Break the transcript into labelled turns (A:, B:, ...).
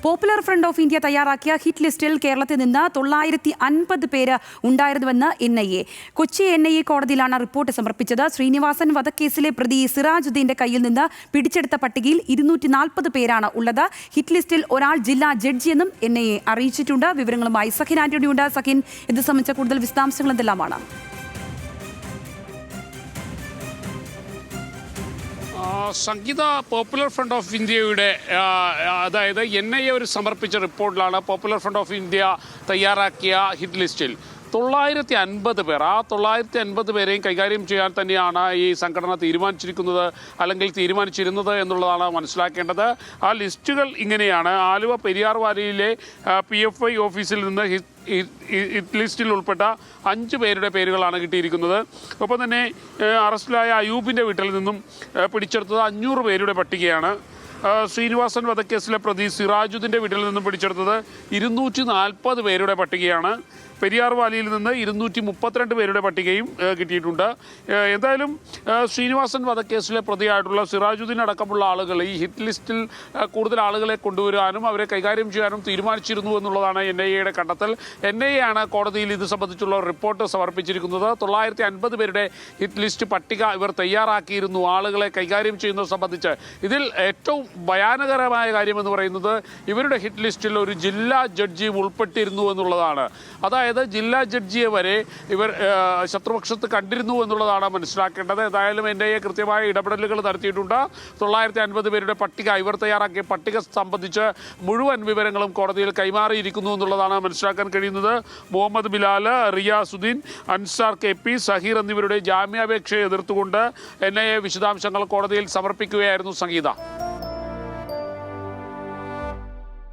A: Popular front of India തയ്യാറാക്കിയ hit ലിസ്റ്റിൽ കേരളത്തിൽ നിന്ന് 950 പേര് ഉണ്ടായിരുന്നുവെന്ന് NIA. കൊച്ചി NIA കോടതിയിലാണ് റിപ്പോർട്ട് സമർപ്പിച്ചത്. ശ്രീനിവാസൻ വധക്കേസിലെ പ്രതി സിറാജുദ്ദീന്റെ കയ്യിൽ നിന്ന് പിടിച്ചെടുത്ത പട്ടികയിൽ 240 പേരാണ് ഉള്ളത്. ഹിറ്റ് ലിസ്റ്റിൽ ഒരാൾ ജില്ലാ ജഡ്ജിയെന്നും NIA അറിയിച്ചിട്ടുണ്ട്. വിവരങ്ങളുമായി സഖിൻ ആന്റണി ഉണ്ട്. സഖിൻ, ഇത് സംബന്ധിച്ച കൂടുതൽ വിശദാംശങ്ങൾ എന്തെല്ലാമാണ്?
B: സംഗീത, പോപ്പുലർ ഫ്രണ്ട് ഓഫ് ഇന്ത്യയുടെ അതായത് NIA ഒരു സമർപ്പിച്ച റിപ്പോർട്ടിലാണ് പോപ്പുലർ ഫ്രണ്ട് ഓഫ് ഇന്ത്യ തയ്യാറാക്കിയ ഹിറ്റ് ലിസ്റ്റിൽ 950 പേർ. ആ 950 പേരെയും കൈകാര്യം ചെയ്യാൻ തന്നെയാണ് ഈ സംഘടന തീരുമാനിച്ചിരിക്കുന്നത്, അല്ലെങ്കിൽ തീരുമാനിച്ചിരുന്നത് എന്നുള്ളതാണ് മനസ്സിലാക്കേണ്ടത്. ആ ലിസ്റ്റുകൾ ഇങ്ങനെയാണ്. ആലുവ പെരിയാർ വാലിയിലെ PFI ഓഫീസിൽ നിന്ന് ഹിറ്റ് ലിസ്റ്റിൽ ഉൾപ്പെട്ട 5 പേരുടെ പേരുകളാണ് കിട്ടിയിരിക്കുന്നത്. ഒപ്പം തന്നെ അറസ്റ്റിലായ അയൂബിൻ്റെ വീട്ടിൽ നിന്നും പിടിച്ചെടുത്തത് 500 പേരുടെ പട്ടികയാണ്. ശ്രീനിവാസൻ വധക്കേസിലെ പ്രതി സിറാജുദ്ദീൻ്റെ വീട്ടിൽ നിന്നും പിടിച്ചെടുത്തത് 240 പേരുടെ പട്ടികയാണ്. പെരിയാർ വാലിയിൽ നിന്ന് 232 പേരുടെ പട്ടികയും കിട്ടിയിട്ടുണ്ട്. എന്തായാലും ശ്രീനിവാസൻ വധക്കേസിലെ പ്രതിയായിട്ടുള്ള സിറാജുദ്ദീൻ അടക്കമുള്ള ആളുകൾ ഈ ഹിറ്റ് ലിസ്റ്റിൽ കൂടുതൽ ആളുകളെ കൊണ്ടുവരാനും അവരെ കൈകാര്യം ചെയ്യാനും തീരുമാനിച്ചിരുന്നു എന്നുള്ളതാണ് NIAയുടെ കണ്ടെത്തൽ. NIA ആണ് കോടതിയിൽ ഇത് സംബന്ധിച്ചുള്ള റിപ്പോർട്ട് സമർപ്പിച്ചിരിക്കുന്നത്. 950 പേരുടെ ഹിറ്റ് ലിസ്റ്റ് പട്ടിക ഇവർ തയ്യാറാക്കിയിരുന്നു ആളുകളെ കൈകാര്യം ചെയ്യുന്നത് സംബന്ധിച്ച്. ഇതിൽ ഏറ്റവും ഭയാനകരമായ കാര്യമെന്ന് പറയുന്നത് ഇവരുടെ ഹിറ്റ് ലിസ്റ്റിൽ ഒരു ജില്ലാ ജഡ്ജി ഉൾപ്പെട്ടിരുന്നു എന്നുള്ളതാണ്. അതായത് ജില്ലാ ജഡ്ജിയെ വരെ ഇവർ ശത്രുപക്ഷത്ത് കണ്ടിരുന്നു എന്നുള്ളതാണ് മനസ്സിലാക്കേണ്ടത്. ഏതായാലും NIA കൃത്യമായ ഇടപെടലുകൾ നടത്തിയിട്ടുണ്ട്. 950 പേരുടെ പട്ടിക, ഇവർ തയ്യാറാക്കിയ പട്ടിക സംബന്ധിച്ച് മുഴുവൻ വിവരങ്ങളും കോടതിയിൽ കൈമാറിയിരിക്കുന്നു എന്നുള്ളതാണ് മനസ്സിലാക്കാൻ കഴിയുന്നത്. മുഹമ്മദ് ബിലാൽ, റിയാസുദ്ദീൻ, അൻസാർ KP, സഹീർ എന്നിവരുടെ ജാമ്യാപേക്ഷയെ എതിർത്തുകൊണ്ട് NIA വിശദാംശങ്ങൾ കോടതിയിൽ സമർപ്പിക്കുകയായിരുന്നു. സംഗീത.